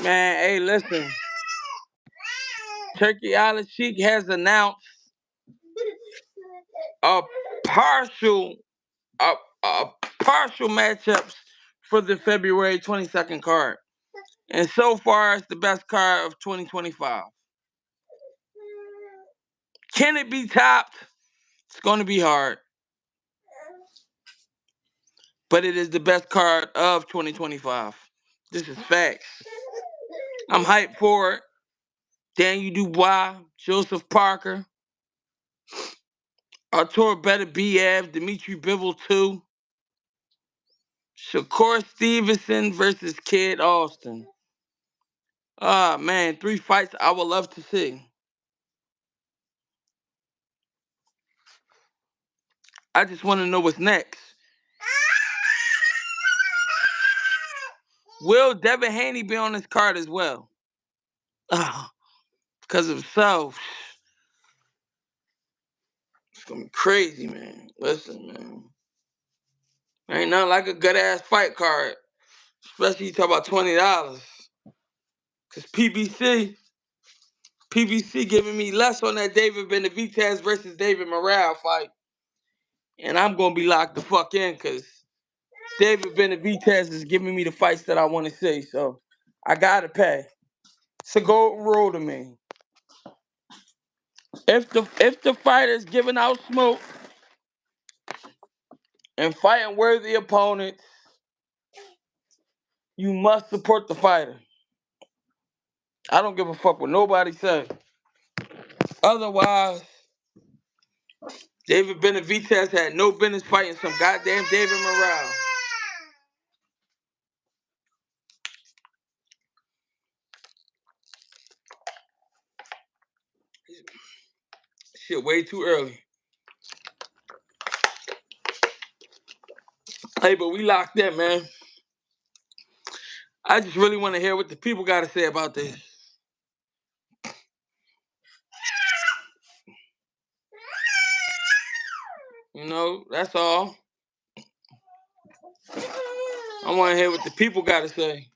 Man, hey, listen. Turkey Island Sheik has announced a partial a, a partial matchups for the February 22nd card. And so far it's the best card of 2025. Can it be topped? It's gonna be hard. But it is the best card of 2025. This is facts. I'm hyped for it. Daniel Dubois, Joseph Parker, Artur Better BF, Dimitri Bivol 2, Shakur Stevenson versus Kid Austin. Ah, man, 3 fights I would love to see. I just want to know what's next. Will Devin Haney be on this card as well? Ah, because of himself. It's going to be crazy, man. Listen, man. Ain't nothing like a good ass fight card. Especially you talk about $20. Because PBC giving me less on that David Benavidez versus David Morale fight. And I'm going to be locked the fuck in because David Benavidez is giving me the fights that I want to see. So I got to pay. It's a golden rule to me. If the fighter's giving out smoke and fighting worthy opponents, you must support the fighter. I don't give a fuck what nobody says. Otherwise, David Benavidez had no business fighting some goddamn David Morale. Shit, way too early. Hey, but we locked in, man. I just really want to hear what the people got to say about this. You know, that's all. I want to hear what the people got to say.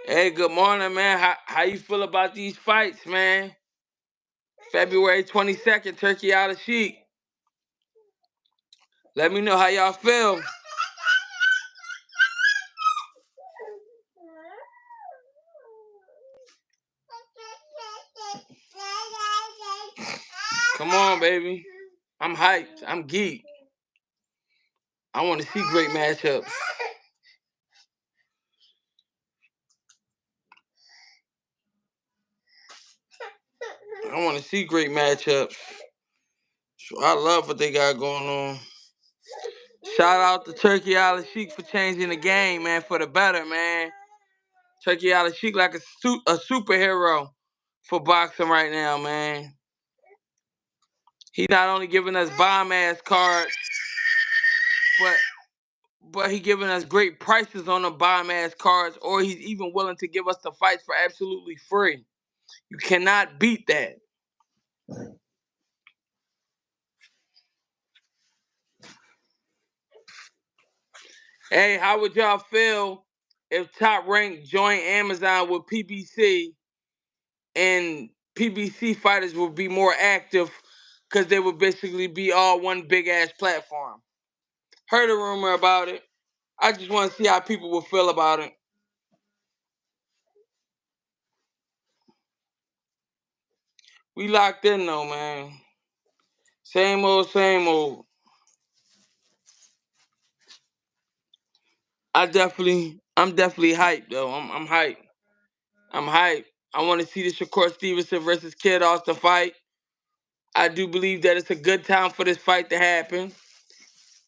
Hey, good morning, man. How you feel about these fights, man? February 22nd, Turkey out of Sheik. Let me know how y'all feel. Come on, baby. I'm hyped. I'm geeked. I want to see great matchups. I want to see great matchups. So I love what they got going on. Shout out to Turkey Island Sheik for changing the game, man, for the better, man. Turkey Island Sheik like a superhero for boxing right now, man. He not only giving us bomb ass cards, but he giving us great prices on the bomb ass cards, or he's even willing to give us the fights for absolutely free. You cannot beat that. Hey, how would y'all feel if Top Rank joined Amazon with PBC and PBC fighters would be more active because they would basically be all one big ass platform? Heard a rumor about it. I just want to see how people will feel about it. We locked in though, man. Same old, same old. I'm definitely hyped though. I'm hyped. I'm hyped. I want to see the Shakur Stevenson versus Kid Austin fight. I do believe that it's a good time for this fight to happen.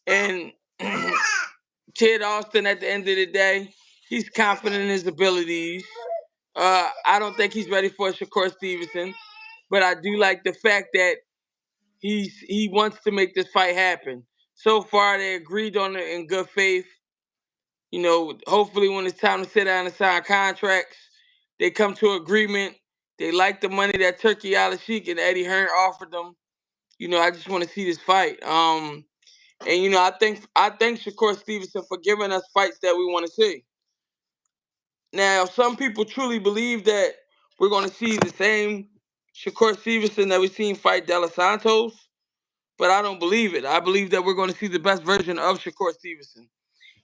And Kid Austin, at the end of the day, he's confident in his abilities. I don't think he's ready for Shakur Stevenson, but I do like the fact that he wants to make this fight happen. So far, they agreed on it in good faith. You know, hopefully, when it's time to sit down and sign contracts, they come to agreement. They like the money that Turkey Al Sheik and Eddie Hearn offered them. You know, I just want to see this fight. And I thank Shakur Stevenson for giving us fights that we want to see. Now, some people truly believe that we're going to see the same Shakur Stevenson that we seen fight De Los Santos, but I don't believe it. I believe that we're going to see the best version of Shakur Stevenson.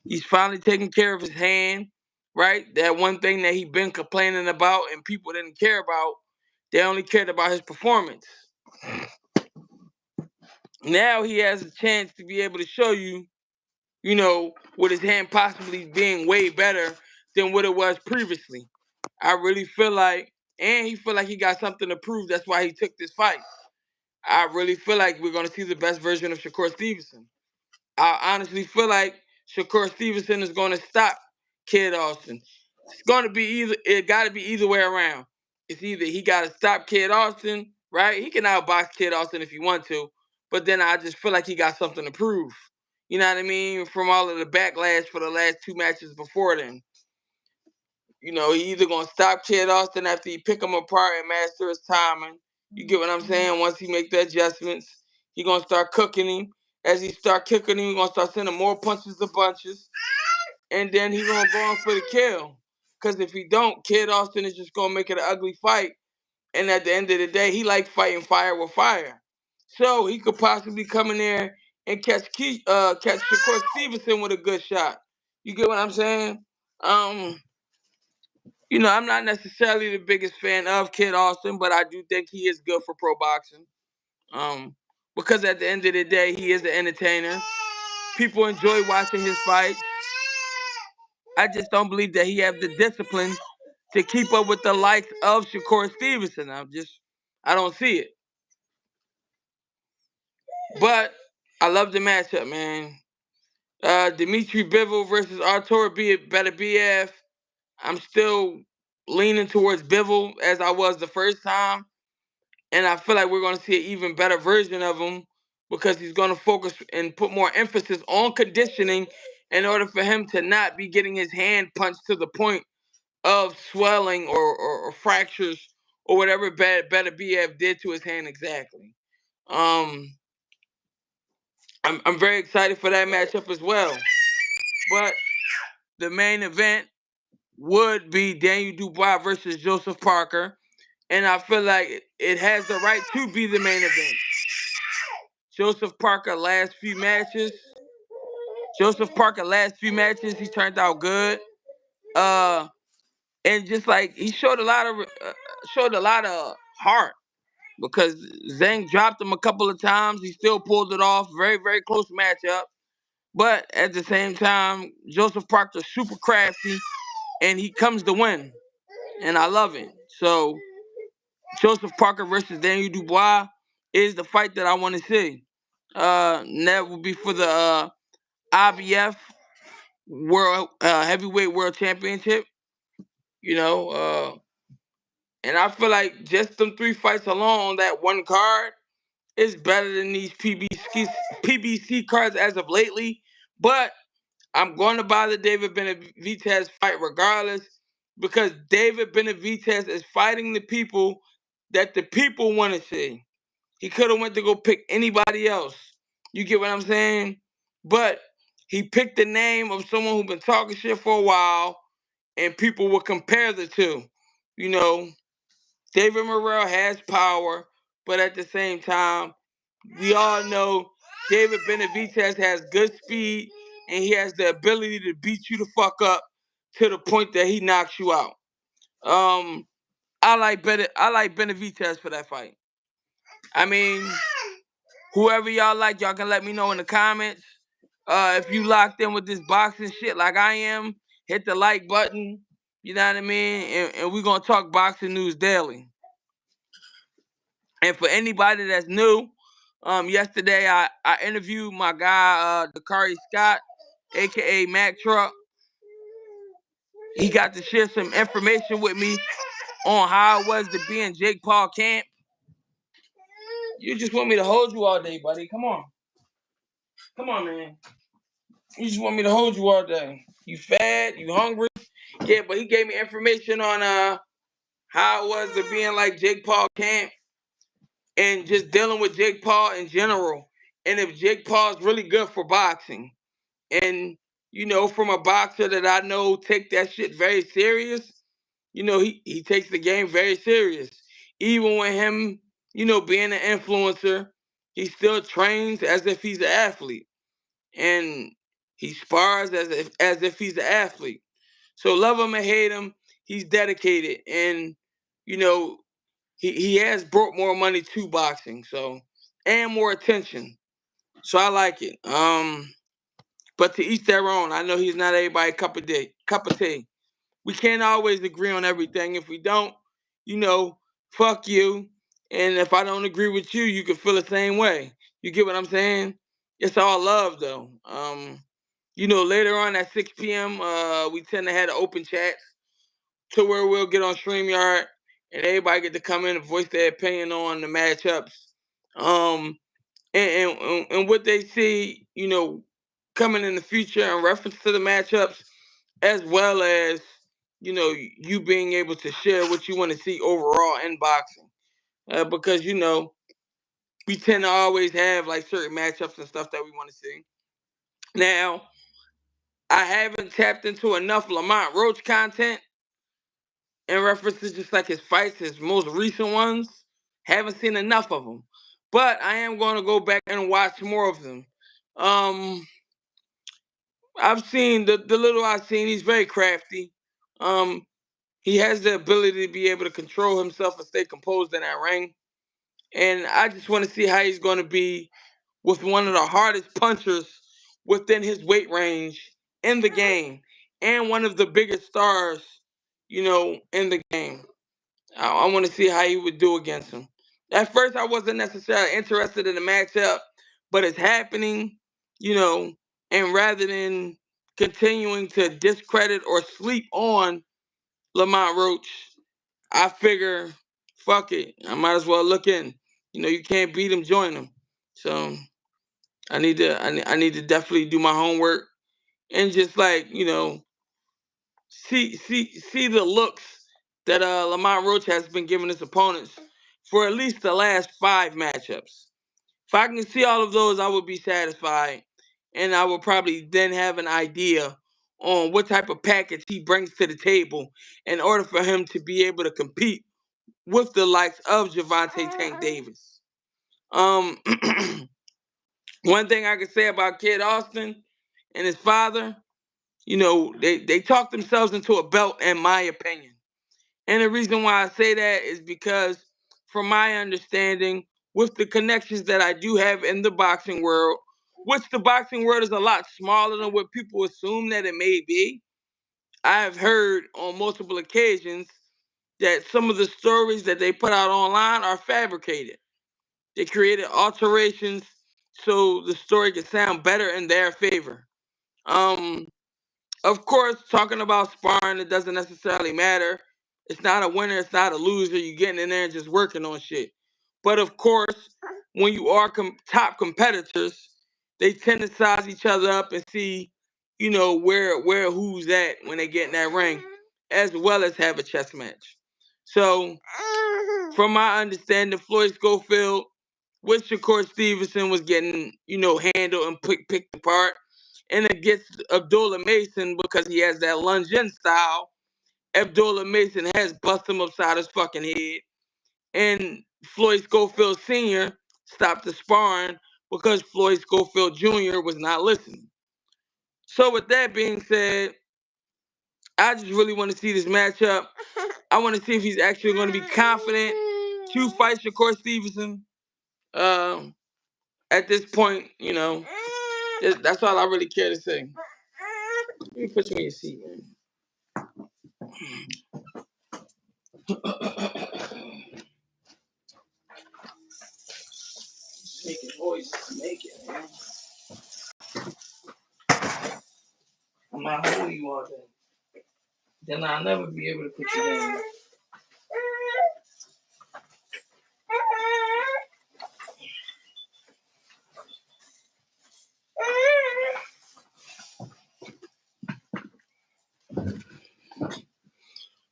He's finally taking care of his hand, right? That one thing that he's been complaining about and people didn't care about. They only cared about his performance. Now he has a chance to be able to show you, with his hand possibly being way better than what it was previously. I really feel like, and he feel like he got something to prove. That's why he took this fight. I really feel like we're going to see the best version of Shakur Stevenson. I honestly feel like Shakur Stevenson is going to stop Kid Austin. It got to be either way around. It's either he got to stop Kid Austin, right? He can outbox Kid Austin if he want to, but then I just feel like he got something to prove. You know what I mean? From all of the backlash for the last two matches before then. He either gonna stop Kid Austin after he pick him apart and master his timing. You get what I'm saying? Once he make the adjustments, he gonna start cooking him. As he start kicking him, he gonna start sending more punches to bunches, and then he gonna go on for the kill. Cause if he don't, Kid Austin is just gonna make it an ugly fight. And at the end of the day, he like fighting fire with fire. So he could possibly come in there and catch Shakur Stevenson with a good shot. You get what I'm saying? Um, I'm not necessarily the biggest fan of Kid Austin, but I do think he is good for pro boxing. Um, because at the end of the day, he is an entertainer. People enjoy watching his fights. I just don't believe that he have the discipline to keep up with the likes of Shakur Stevenson. I don't see it. But I love the matchup, man. Dimitri Bivol versus Artur Beterbiev. I'm still leaning towards Bivol as I was the first time. And I feel like we're going to see an even better version of him because he's going to focus and put more emphasis on conditioning in order for him to not be getting his hand punched to the point of swelling or fractures or whatever Beterbiev did to his hand exactly. Um, I'm very excited for that matchup as well. But the main event would be Daniel Dubois versus Joseph Parker. And I feel like it has the right to be the main event. Joseph Parker last few matches, he turned out good. And just like he showed a lot of heart because Zhang dropped him a couple of times. He still pulled it off. Very, very close matchup. But at the same time, Joseph Parker's super crafty and he comes to win. And I love it. So Joseph Parker versus Daniel Dubois is the fight that I want to see. And that will be for the IBF World Heavyweight World Championship. You know, and I feel like just them three fights alone on that one card is better than these PBC cards as of lately. But I'm going to buy the David Benavidez fight regardless because David Benavidez is fighting the people that the people want to see. He could have went to go pick anybody else. You get what I'm saying? But he picked the name of someone who's been talking shit for a while, and people will compare the two. You know, David Morrell has power, but at the same time, we all know David Benavidez has good speed, and he has the ability to beat you the fuck up to the point that he knocks you out. Um, I like Benavidez for that fight. I mean, whoever y'all like, y'all can let me know in the comments. If you locked in with this boxing shit like I am, hit the like button. You know what I mean? And we're gonna talk boxing news daily. And for anybody that's new, yesterday I interviewed my guy, Dakari Scott, aka Mac Truck. He got to share some information with me on how it was to be in Jake Paul camp. You just want me to hold you all day, buddy. Come on. Come on, man. You just want me to hold you all day. You fat, you hungry. Yeah, but he gave me information on how it was to be in like Jake Paul camp and just dealing with Jake Paul in general. And if Jake Paul's really good for boxing, and from a boxer that I know take that shit very serious, he takes the game very serious. Even with him, being an influencer, he still trains as if he's an athlete, and he spars as if he's an athlete. So love him or hate him, he's dedicated, and you know he has brought more money to boxing, so, and more attention. So I like it. But to each their own. I know he's not everybody's cup of tea. We can't always agree on everything. If we don't, you know, fuck you. And if I don't agree with you, you can feel the same way. You get what I'm saying? It's all love though. Later on at 6 p.m., we tend to have an open chat to where we'll get on StreamYard and everybody get to come in and voice their opinion on the matchups. Um, and what they see, coming in the future in reference to the matchups, as well as you being able to share what you want to see overall in boxing, because we tend to always have like certain matchups and stuff that we want to see. Now, I haven't tapped into enough Lamont Roach content in reference to just like his fights, his most recent ones. Haven't seen enough of them, but I am going to go back and watch more of them. Um, I've seen the little I've seen. He's very crafty. Um, he has the ability to be able to control himself and stay composed in that ring. And I just want to see how he's going to be with one of the hardest punchers within his weight range in the game, and one of the biggest stars, in the game. I want to see how he would do against him. At first, I wasn't necessarily interested in the matchup, but it's happening, you know, and rather than continuing to discredit or sleep on Lamont Roach, I figure, fuck it, I might as well look in. You can't beat him, join him. So I need to definitely do my homework and just like see the looks that Lamont Roach has been giving his opponents for at least the last 5 matchups. If I can see all of those, I would be satisfied, and I would probably then have an idea on what type of package he brings to the table in order for him to be able to compete with the likes of Javante Tank Davis. Um, One thing I can say about Kid Austin and his father, they talked themselves into a belt, in my opinion. And the reason why I say that is because, from my understanding, with the connections that I do have in the boxing world, which the boxing world is a lot smaller than what people assume that it may be, I have heard on multiple occasions that some of the stories that they put out online are fabricated. They created alterations so the story could sound better in their favor. Um, of course, talking about sparring, it doesn't necessarily matter. It's not a winner, it's not a loser. You're getting in there and just working on shit. But of course, when you are top competitors, they tend to size each other up and see, where who's at when they get in that ring, as well as have a chess match. So, from my understanding, Floyd Schofield with Shakur Stevenson was getting, handled and picked apart. And against Abdullah Mason, because he has that lunge in style, Abdullah Mason has busted him upside his fucking head. And Floyd Schofield Sr. stopped the sparring because Floyd Schofield Jr. was not listening. So with that being said, I just really want to see this matchup. I want to see if he's actually going to be confident to fight Shakur Stevenson. At this point, that's all I really care to say. Let me put you in your seat, man. Make it voice, make it, man. I'm not holding you all day. Then I'll never be able to put you down.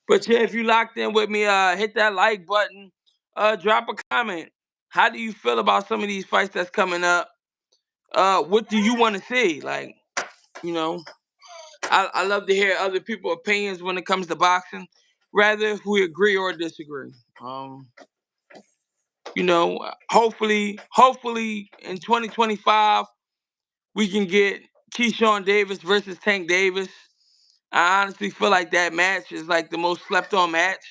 But yeah, if you locked in with me, hit that like button. Drop a comment. How do you feel about some of these fights that's coming up? What do you want to see? Like, you know, I love to hear other people's opinions when it comes to boxing, rather if we agree or disagree. Um, hopefully in 2025 we can get Keyshawn Davis versus Tank Davis. I honestly feel like that match is like the most slept on match.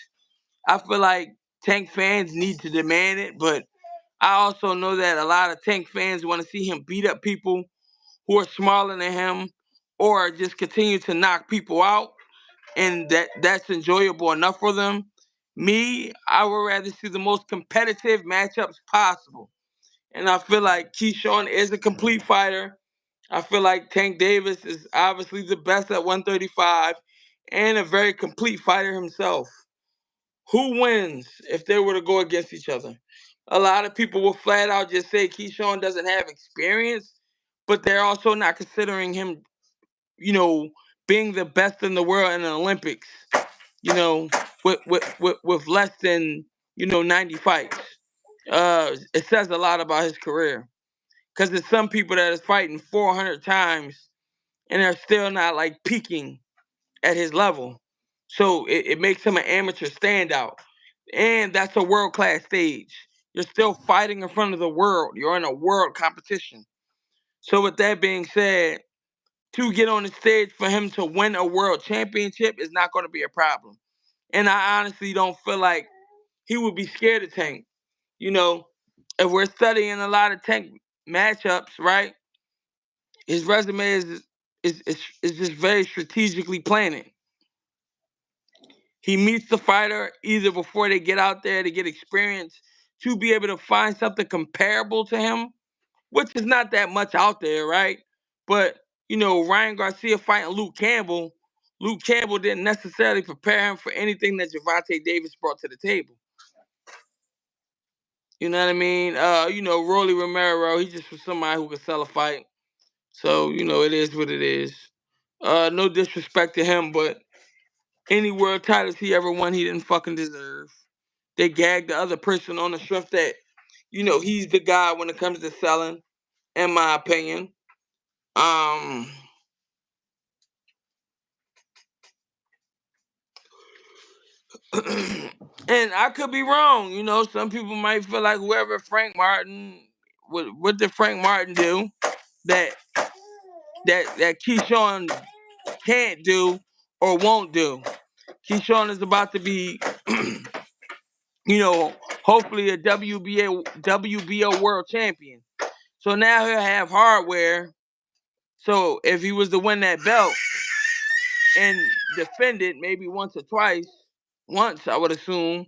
I feel like Tank fans need to demand it, but I also know that a lot of Tank fans want to see him beat up people who are smaller than him or just continue to knock people out, and that's enjoyable enough for them. Me, I would rather see the most competitive matchups possible. And I feel like Keyshawn is a complete fighter. I feel like Tank Davis is obviously the best at 135 and a very complete fighter himself. Who wins if they were to go against each other? A lot of people will flat out just say Keyshawn doesn't have experience, but they're also not considering him, you know, being the best in the world in the Olympics, you know, with less than, 90 fights. It says a lot about his career. Because there's some people that is fighting 400 times and they're still not like peaking at his level. So it makes him an amateur standout. And that's a world class stage. You're still fighting in front of the world. You're in a world competition. So with that being said, to get on the stage for him to win a world championship is not going to be a problem. And I honestly don't feel like he would be scared of Tank. You know, if we're studying a lot of Tank matchups, right? His resume is just very strategically planning. He meets the fighter either before they get out there to get experience to be able to find something comparable to him, which is not that much out there, right? But Ryan Garcia fighting Luke Campbell. Luke Campbell didn't necessarily prepare him for anything that Gervonta Davis brought to the table. You know what I mean? Rolly Romero, he just was somebody who could sell a fight. So, it is what it is. No disrespect to him, but any world titles he ever won, he didn't fucking deserve. They gagged the other person on the strength that, he's the guy when it comes to selling, in my opinion. Um, and I could be wrong. Some people might feel like whoever Frank Martin, what did Frank Martin do that that Keyshawn can't do or won't do? Keyshawn is about to be, hopefully a WBO world champion. So now he'll have hardware. So if he was to win that belt and defend it maybe once or twice, once I would assume,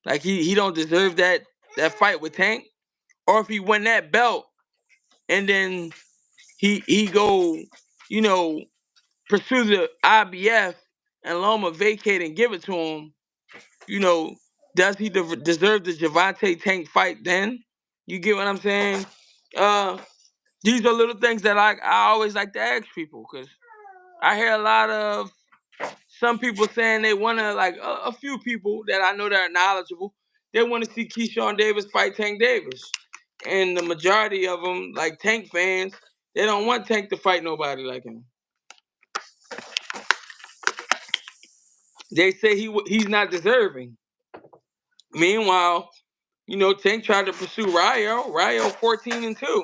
like he don't deserve that fight with Tank. Or if he win that belt and then he go, you know, pursue the IBF and Loma vacate and give it to him, you know, does he deserve the Gervonta Tank fight then? You get what I'm saying? Uh, these are little things that I always like to ask people because I hear a lot of some people saying they want to, like a few people that I know that are knowledgeable, they want to see Keyshawn Davis fight Tank Davis. And the majority of them, like Tank fans, they don't want Tank to fight nobody like him. They say he's not deserving. Meanwhile, Tank tried to pursue Ryo. Ryo 14-2.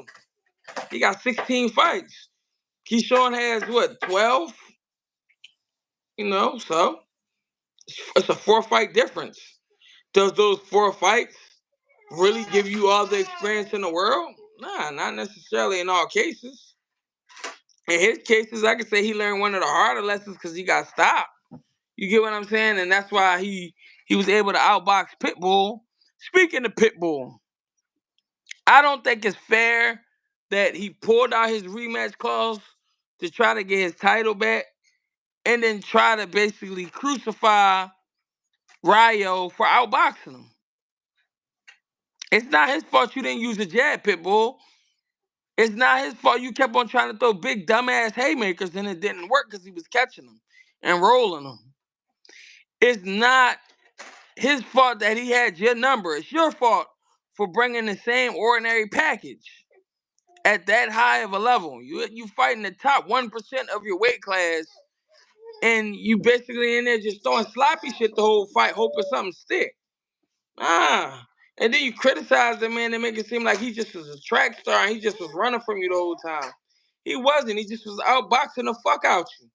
He got 16 fights. Keyshawn has what, 12? So it's a 4-fight difference. Does those 4 fights really give you all the experience in the world? Nah, not necessarily in all cases. In his cases, I could say he learned one of the harder lessons because he got stopped. You get what I'm saying? And that's why he was able to outbox Pitbull. Speaking of Pitbull, I don't think it's fair that he pulled out his rematch clause to try to get his title back and then try to basically crucify Ryo for outboxing him. It's not his fault you didn't use a jab, Pitbull. It's not his fault you kept on trying to throw big dumbass haymakers and it didn't work because he was catching them and rolling them. It's not his fault that he had your number. It's your fault for bringing the same ordinary package. at that high of a level. You fighting the top 1% of your weight class, and you basically in there just throwing sloppy shit the whole fight, hoping something stick. And then you criticize the man and make it seem like he just was a track star and he just was running from you the whole time. He wasn't. He just was outboxing the fuck out you.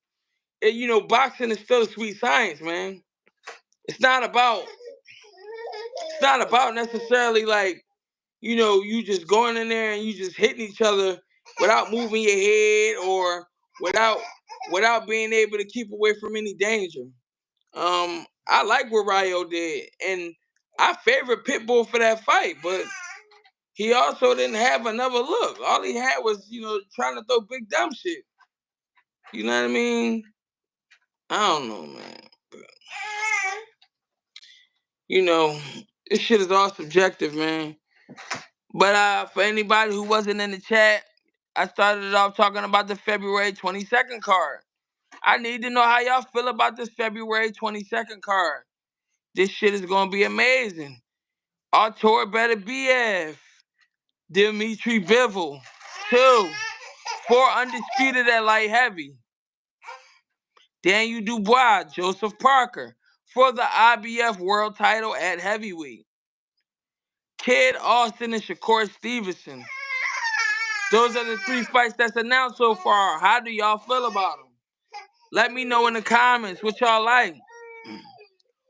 And boxing is still a sweet science, man. It's not about necessarily like, you just going in there and you just hitting each other without moving your head or without being able to keep away from any danger. I like what Rayo did, and I favorite Pitbull for that fight, but he also didn't have another look. All he had was, trying to throw big dumb shit. You know what I mean? I don't know, man. This shit is all subjective, man. But for anybody who wasn't in the chat, I started it off talking about the February 22nd card. I need to know how y'all feel about this February 22nd card. This shit is gonna be amazing. Artur Beterbiev, Dimitri Bivol, 2, 4 undisputed at light heavy. Daniel Dubois, Joseph Parker for the IBF world title at heavyweight. Kid Austin and Shakur Stevenson. Those are the 3 fights that's announced so far. How do y'all feel about them? Let me know in the comments what y'all like.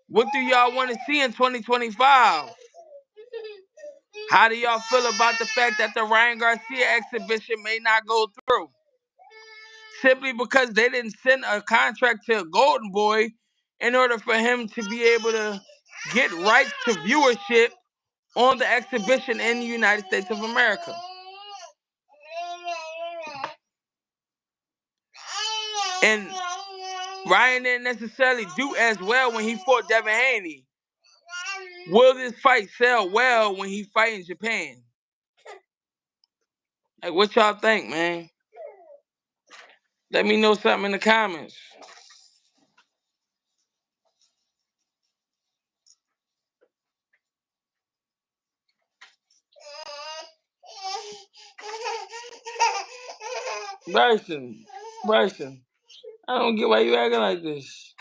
What do y'all want to see in 2025? How do y'all feel about the fact that the Ryan Garcia exhibition may not go through? Simply because they didn't send a contract to Golden Boy in order for him to be able to get rights to viewership on the exhibition in the United States of America. And Ryan didn't necessarily do as well when he fought Devin Haney. Will this fight sell well when he fight in Japan? Like, what y'all think, man? Let me know something in the comments. Bryson, I don't get why you acting like this.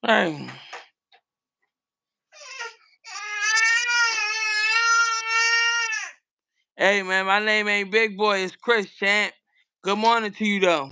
Hey. Hey, man, my name ain't Big Boy, it's Chris, champ. Good morning to you, though.